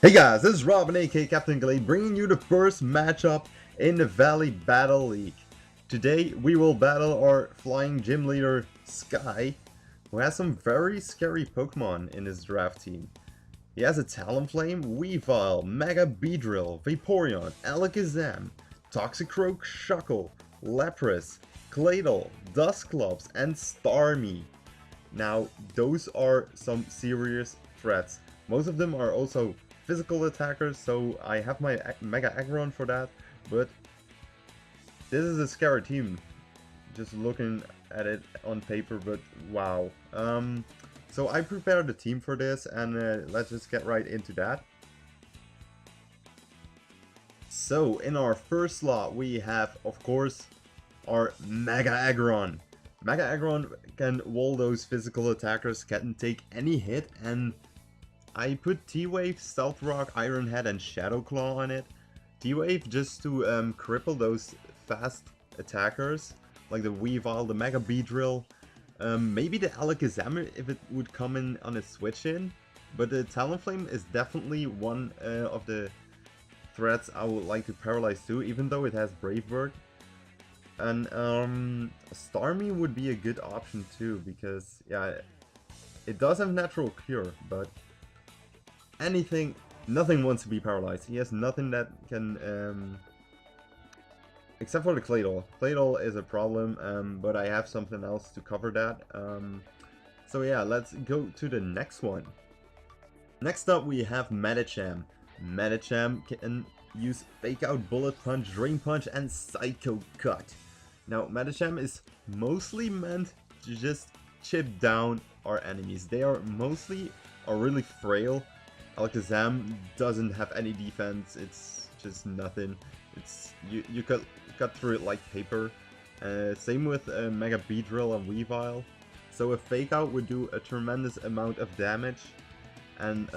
Hey guys, this is Robin aka Captain Gallade bringing you the first matchup in the Valley Battle League. Today we will battle our flying gym leader Sky, who has some very scary Pokemon in his draft team. He has a Talonflame, Weavile, Mega Beedrill, Vaporeon, Alakazam, Toxicroak, Shuckle, Lapras, Claydol, Dusclops, and Starmie. Now, those are some serious threats. Most of them are also physical attackers, so I have my Mega Aggron for that, but this is a scary team, just looking at it on paper, but wow. So I prepared a team for this, and let's just get right into that. So, in our first slot, we have, of course, our Mega Aggron. Mega Aggron can wall those physical attackers, can take any hit, and I put T-Wave, Stealth Rock, Iron Head, and Shadow Claw on it. T-Wave just to cripple those fast attackers, like the Weavile, the Mega Beedrill, maybe the Alakazam if it would come in on a switch in. But the Talonflame is definitely one of the threats I would like to paralyze too, even though it has Brave Bird. And Starmie would be a good option too, because yeah, it does have natural cure, but nothing wants to be paralyzed. He has nothing that can, except for the Claydol. Claydol is a problem, but I have something else to cover that. So yeah, let's go to the next one. Next up we have Medicham. Medicham can use Fake Out, Bullet Punch, Drain Punch, and Psycho Cut. Now, Medicham is mostly meant to just chip down our enemies. They are really frail. Alakazam doesn't have any defense, it's just nothing. It's you cut through it like paper. Same with Mega Beedrill and Weavile. So a Fake Out would do a tremendous amount of damage, and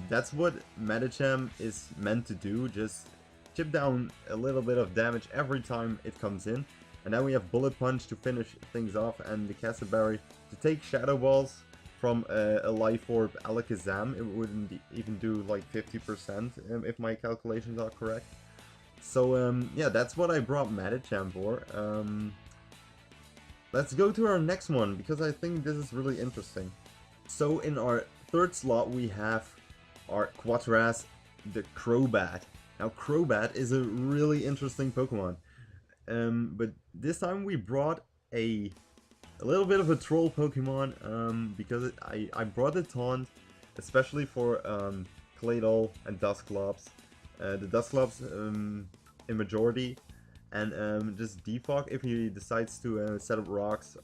that's what Medicham is meant to do, just chip down a little bit of damage every time it comes in. And then we have Bullet Punch to finish things off, and the Castleberry to take Shadow Balls from a Life Orb Alakazam. It wouldn't even do like 50% if my calculations are correct. So yeah, that's what I brought Medicham for. Let's go to our next one, because I think this is really interesting. So in our third slot we have our Quatras, the Crobat. Now Crobat is a really interesting Pokemon. But this time we brought a little bit of a troll Pokemon, because I brought the Taunt, especially for Claydol and Dusclops. The Dusclops in majority, and just defog if he decides to set up rocks.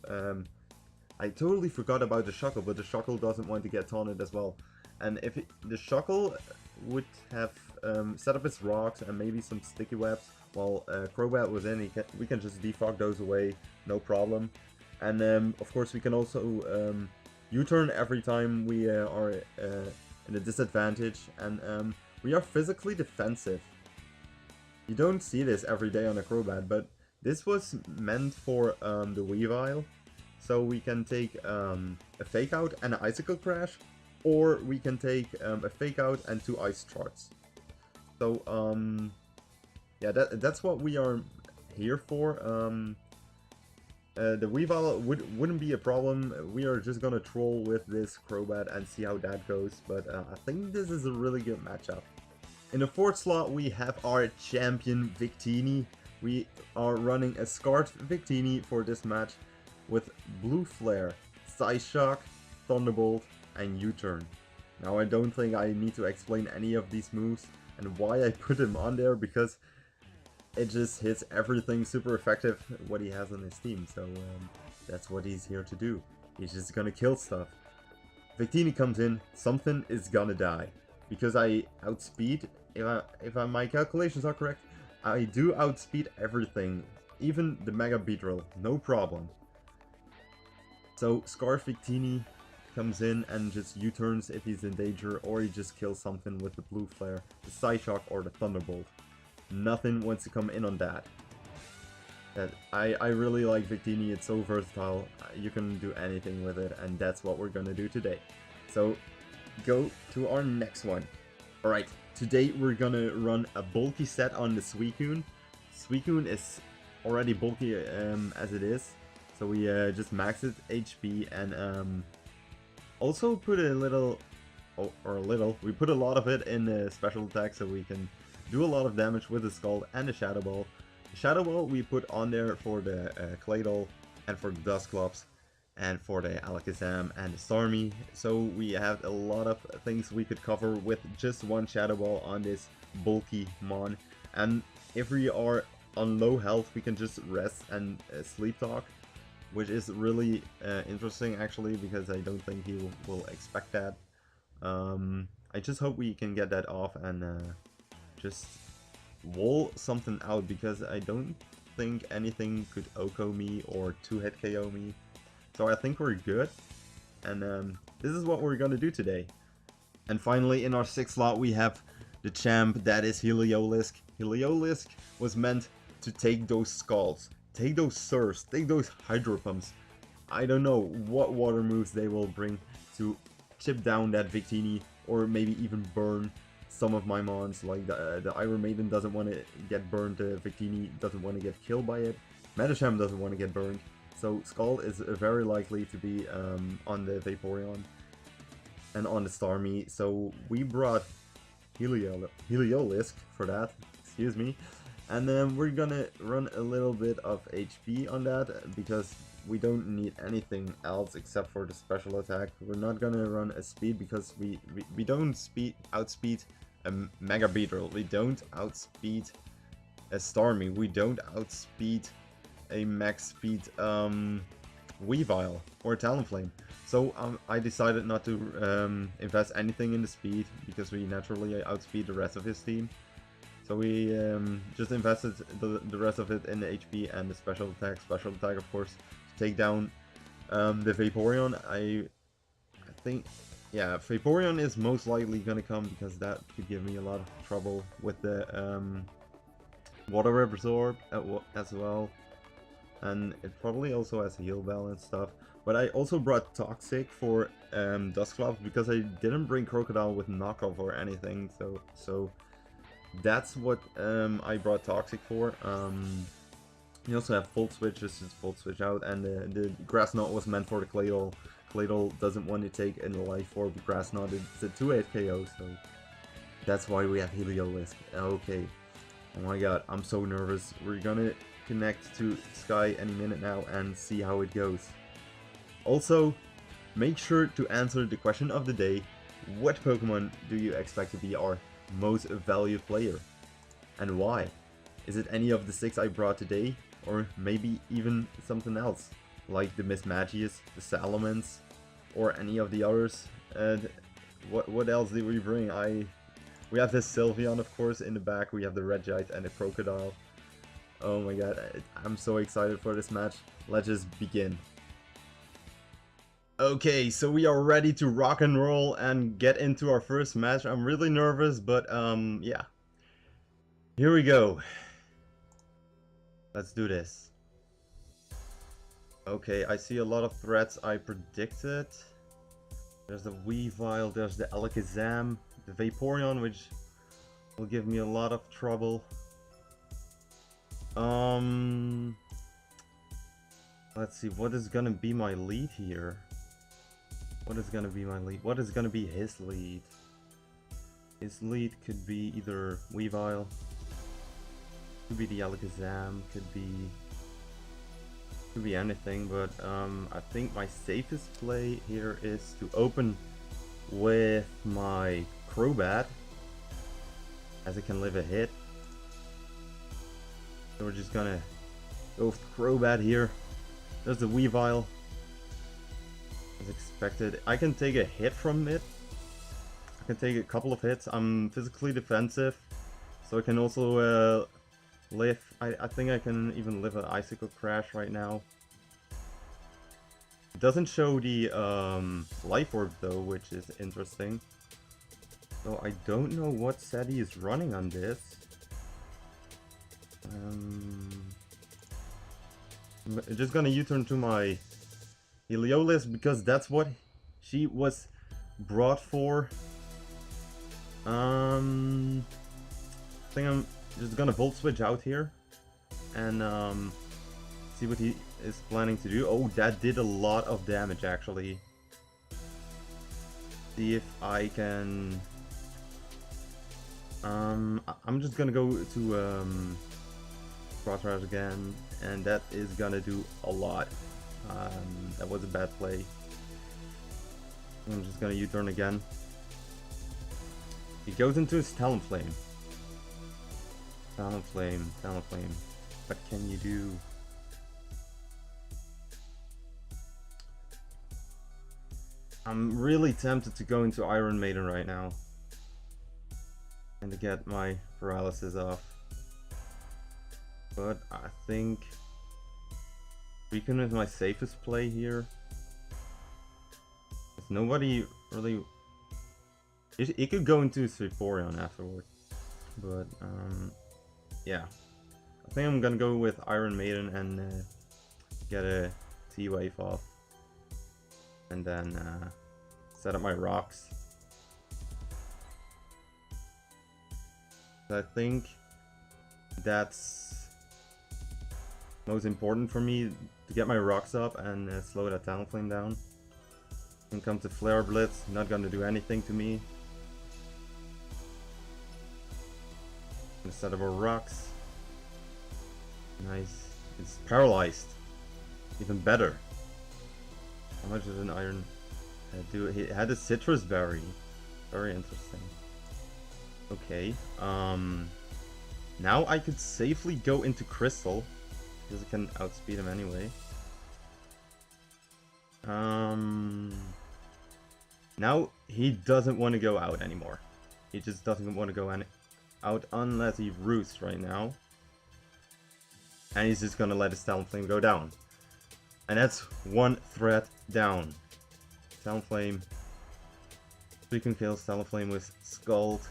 I totally forgot about the Shuckle, but the Shuckle doesn't want to get taunted as well. And if the Shuckle would have set up its rocks and maybe some sticky webs while Crobat was in, we can just defog those away, no problem. And of course we can also U-turn every time we are in a disadvantage, and we are physically defensive. You don't see this every day on a Crobat, but this was meant for the Weavile. So we can take a Fake Out and an Icicle Crash, or we can take a Fake Out and 2 Ice Charts. So yeah, that's what we are here for. The Weavile wouldn't be a problem. We are just gonna troll with this Crobat and see how that goes, but I think this is a really good matchup. In the fourth slot we have our champion Victini. We are running a Scarf Victini for this match with Blue Flare, Psyshock, Thunderbolt, and U-turn. Now I don't think I need to explain any of these moves and why I put him on there, because it just hits everything super effective what he has on his team. So that's what he's here to do. He's just gonna kill stuff. Victini comes in, something is gonna die, because I outspeed. If my calculations are correct, I do outspeed everything, even the Mega Beedrill, no problem. So Scarf Victini comes in and just U-turns if he's in danger, or he just kills something with the Blue Flare, the Psyshock, or the Thunderbolt. Nothing wants to come in on that. I really like Victini, it's so versatile, you can do anything with it, and that's what we're gonna do today. So go to our next one. Alright, Today we're gonna run a bulky set on the Suicune. Suicune is already bulky as it is, so we just maxed it HP and also put a little, we put a lot of it in the special attack so we can do a lot of damage with the Skull and the Shadow Ball. The Shadow Ball we put on there for the Claydol and for the Dusclops and for the Alakazam and the Starmie, so we have a lot of things we could cover with just one Shadow Ball on this bulky Mon. And if we are on low health, we can just rest and sleep talk, which is really interesting actually, because I don't think he will expect that. I just hope we can get that off and just wall something out, because I don't think anything could OHKO me or 2-hit KO me. So I think we're good, and this is what we're gonna do today. And finally, in our 6th slot, we have the champ, that is Heliolisk. Heliolisk was meant to take those Skulls, take those Surfs, take those Hydro Pumps. I don't know what water moves they will bring to chip down that Victini, or maybe even burn some of my Mons. Like the Iron Maiden doesn't want to get burned, the Victini doesn't want to get killed by it, Medicham doesn't want to get burned. So Skull is very likely to be on the Vaporeon and on the Starmie. So we brought Heliolisk for that, excuse me. And then we're gonna run a little bit of HP on that, because we don't need anything else except for the special attack. We're not gonna run a speed, because we don't outspeed a Mega Beedrill, we don't outspeed a Starmie, we don't outspeed a max speed Weavile or Talonflame. So I decided not to invest anything in the speed, because we naturally outspeed the rest of his team. So we just invested the rest of it in the HP and the special attack. Special attack, of course, to take down the Vaporeon. I think, yeah, Vaporeon is most likely gonna come, because that could give me a lot of trouble with the Water Absorb as well. And it probably also has Heal Bell and stuff. But I also brought Toxic for Dusclops, because I didn't bring Crocodile with knockoff or anything. So that's what I brought Toxic for. You also have Volt Switch, just Volt Switch out, and the Grass Knot was meant for the Claydol. Claydol doesn't want to take in the Life Orb, but Grass Knot it's a 2-hit KO, so that's why we have Heliolisk. Okay. Oh my god, I'm so nervous. We're gonna connect to Sky any minute now and see how it goes. Also, make sure to answer the question of the day: what Pokemon do you expect to be our most valued player, and why? Is it any of the 6 I brought today, or maybe even something else, like the Mismagius, the Salamence, or any of the others? And what else did we bring? We have this Sylveon, of course, in the back. We have the Regite and the Crocodile. Oh my god, I'm so excited for this match. Let's just begin. Okay, so we are ready to rock and roll and get into our first match. I'm really nervous, but yeah. Here we go. Let's do this. Okay, I see a lot of threats I predicted. There's the Weavile, there's the Alakazam, the Vaporeon, which will give me a lot of trouble. Let's see, what is gonna be my lead here? What is gonna be my lead? What is gonna be his lead? His lead could be either Weavile, could be the Alakazam, could be anything, but I think my safest play here is to open with my Crobat, as it can live a hit. So we're just gonna go with Crobat here. There's the Weavile. As expected. I can take a hit from it. I can take a couple of hits. I'm physically defensive, so I can also live. I think I can even live an Icicle Crash right now. It doesn't show the Life Orb though, which is interesting. So I don't know what set he is running on this. I'm just gonna U-turn to my Heliolisk, because that's what she was brought for. I think I'm just gonna Volt Switch out here and see what he is planning to do. Oh, that did a lot of damage actually. See if I can... I'm just gonna go to Crossroads again, and that is gonna do a lot. That was a bad play. I'm just gonna U-turn again. He goes into his Talonflame. Talonflame. What can you do? I'm really tempted to go into Iron Maiden right now and to get my paralysis off. But I think Suicune is my safest play here. There's nobody really... It could go into Vaporeon afterward. But, yeah. I think I'm gonna go with Iron Maiden and get a T-Wave off. And then set up my rocks. I think that's most important for me, to get my rocks up and slow that Talonflame down. When it comes to Flare Blitz, not gonna do anything to me. Gonna set up our rocks. Nice. It's paralyzed. Even better. How much does an iron do? He had a citrus berry. Very interesting. Okay. Now I could safely go into Crystal, because I can outspeed him anyway. Now he doesn't want to go out anymore. He just doesn't want to go out unless he roosts right now. And he's just gonna let his Talonflame go down. And that's one threat down. Talonflame. Suicune kills Talonflame with Scald.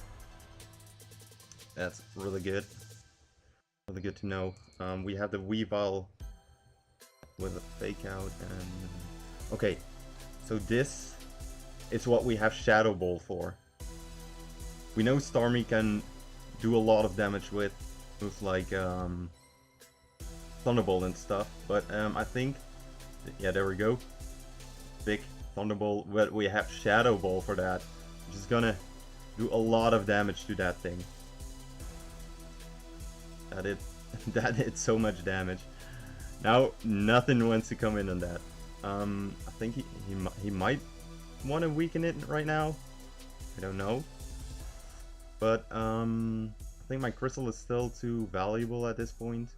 That's really good. Really good to know. We have the Weavile with a Fake Out and... Okay, so this is what we have Shadow Ball for. We know Starmie can do a lot of damage with moves like Thunderbolt and stuff, but I think... Yeah, there we go. Big Thunderbolt, but we have Shadow Ball for that, which is gonna do a lot of damage to that thing. That did so much damage. Now nothing wants to come in on that. I think he might want to weaken it right now. I don't know, but I think my Crystal is still too valuable at this point,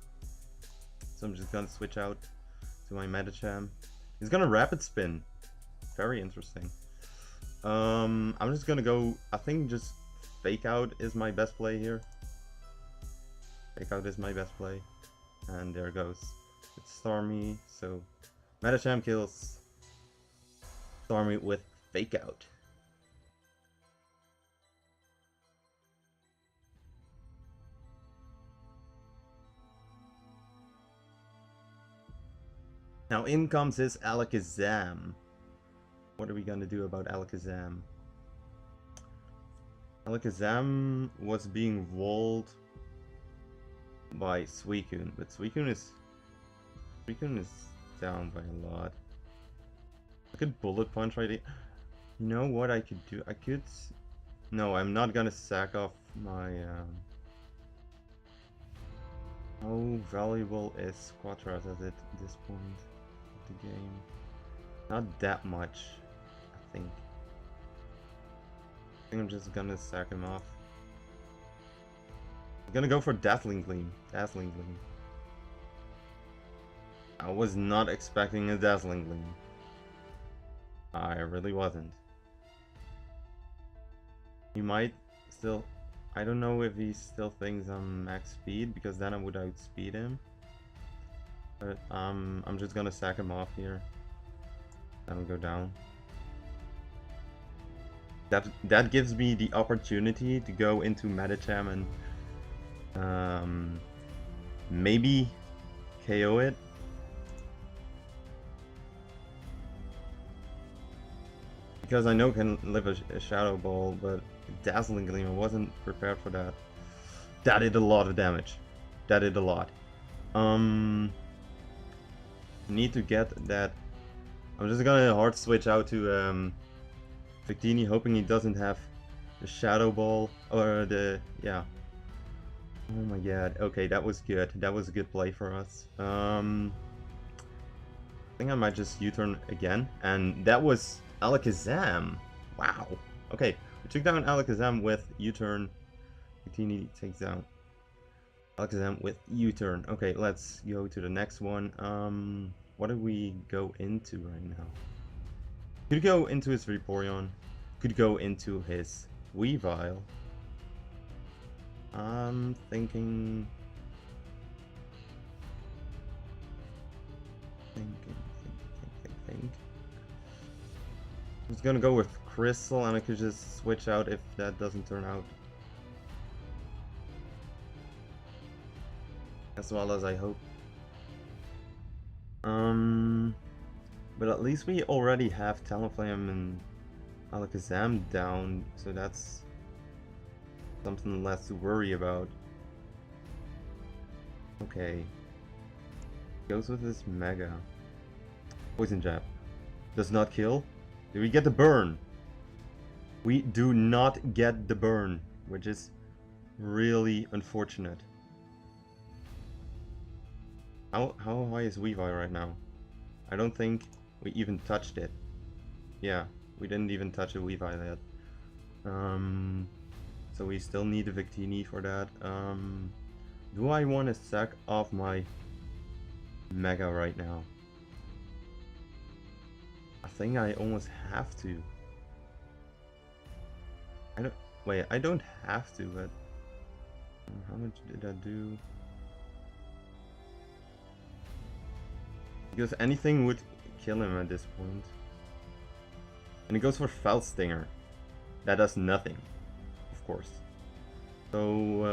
so I'm just gonna switch out to my Medicham. He's gonna Rapid Spin. Very interesting. I'm just gonna go, I think just Fake Out is my best play here. Fake Out is my best play. And there goes. It's Starmie, so Medicham kills Starmie with Fake Out. Now in comes his Alakazam. What are we gonna do about Alakazam? Alakazam was being walled by Suicune, but Suicune is down by a lot. I could Bullet Punch right here. You know what I could do? I could... No, I'm not gonna sack off my... How valuable is Quatras at this point of the game? Not that much, I think. I think I'm just gonna sack him off. I'm gonna go for Dazzling Gleam. Dazzling Gleam. I was not expecting a Dazzling Gleam. I really wasn't. He might still... I don't know if he still thinks I'm max speed, because then I would outspeed him. But I'm just gonna sack him off here. Let him go down. That gives me the opportunity to go into Medicham and maybe KO it. Because I know it can live a Shadow Ball, but Dazzling Gleam, I wasn't prepared for that. That did a lot of damage. That did a lot. Need to get that. I'm just gonna hard switch out to Victini, hoping he doesn't have the Shadow Ball or the Oh my god. Okay, that was good. That was a good play for us. I think I might just U-turn again, and that was Alakazam. Wow. Okay, we took down Alakazam with U-turn. Victini takes down Alakazam with U-turn. Okay, let's go to the next one. What do we go into right now? Could go into his Vaporeon. Could go into his Weavile. I'm thinking. I'm just gonna go with Crystal, and I could just switch out if that doesn't turn out as well as I hope. But at least we already have Talonflame and Alakazam down, so that's something less to worry about. Okay. Goes with this Mega. Poison Jab. Does not kill. Do we get the burn? We do not get the burn, which is really unfortunate. How high is Weavile right now? I don't think we even touched it. Yeah, we didn't even touch a Weavile yet. So we still need a Victini for that. Do I want to sack off my Mega right now? I think I almost have to. I don't have to, but how much did I do? Because anything would kill him at this point. And it goes for Foul Stinger. That does nothing, of course. So,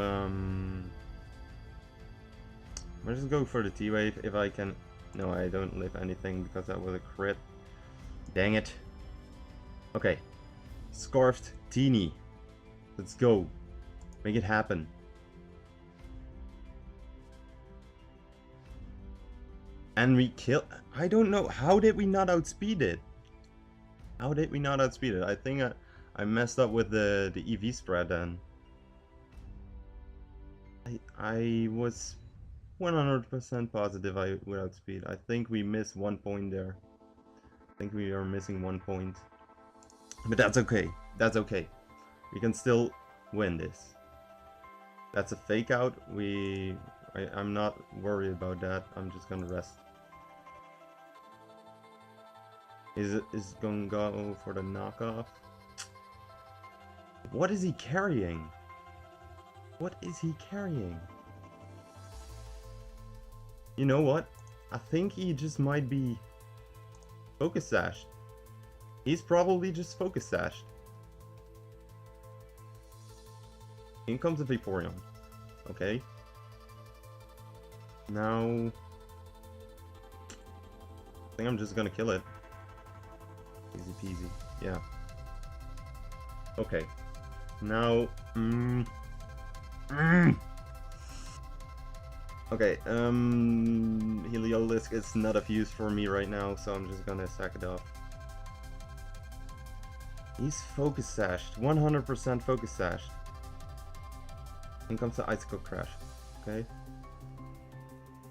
I'll just go for the T-Wave if I can. No, I don't live anything because that was a crit. Dang it. Okay. Scarfed Teeny. Let's go. Make it happen. And we kill. I don't know. How did we not outspeed it? How did we not outspeed it? I think I messed up with the EV spread then. I was 100% positive I would outspeed. I think we missed 1 point there. I think we are missing 1 point. But that's okay. That's okay. We can still win this. That's a fake out. I'm not worried about that. I'm just gonna rest. Is gonna go for the knockoff? What is he carrying? What is he carrying? You know what? I think he just might be Focus Sashed. He's probably just Focus Sashed. In comes the Vaporeon. Okay. Now, I think I'm just gonna kill it. Easy peasy. Yeah. Okay. Now, okay, Heliolisk is not of use for me right now, so I'm just gonna sack it off. He's Focus Sashed. 100% Focus Sashed. In comes the Icicle Crash. Okay.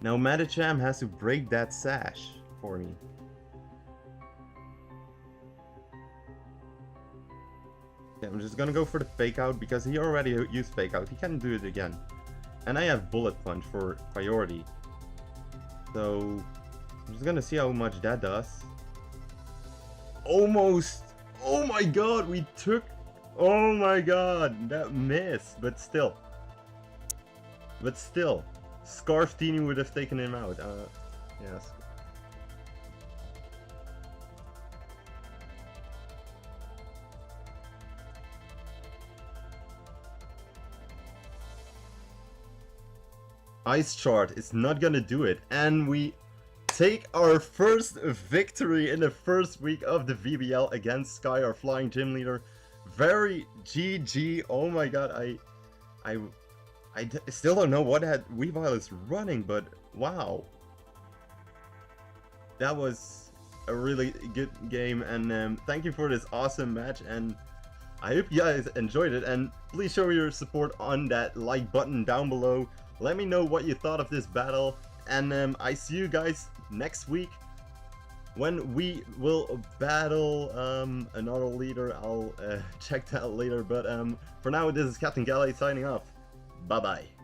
Now Medicham has to break that sash for me. Okay, I'm just gonna go for the Fake Out because he already used Fake Out. He can't do it again. And I have Bullet Punch for priority. So I'm just gonna see how much that does. Almost! Oh my god, we took... Oh my god, that missed, but still. But still, Scarf Teeny would have taken him out. Yes. Ice Chart is not gonna do it, and we take our first victory in the first week of the VBL against Sky, our flying gym leader. very GG. Oh my god, I still don't know what that VBL is running, but wow. That was a really good game, and thank you for this awesome match, and I hope you guys enjoyed it, and please show your support on that like button down below. Let me know what you thought of this battle, and I see you guys next week when we will battle another leader. I'll check that later, but for now, this is Captain Gallade signing off. Bye bye.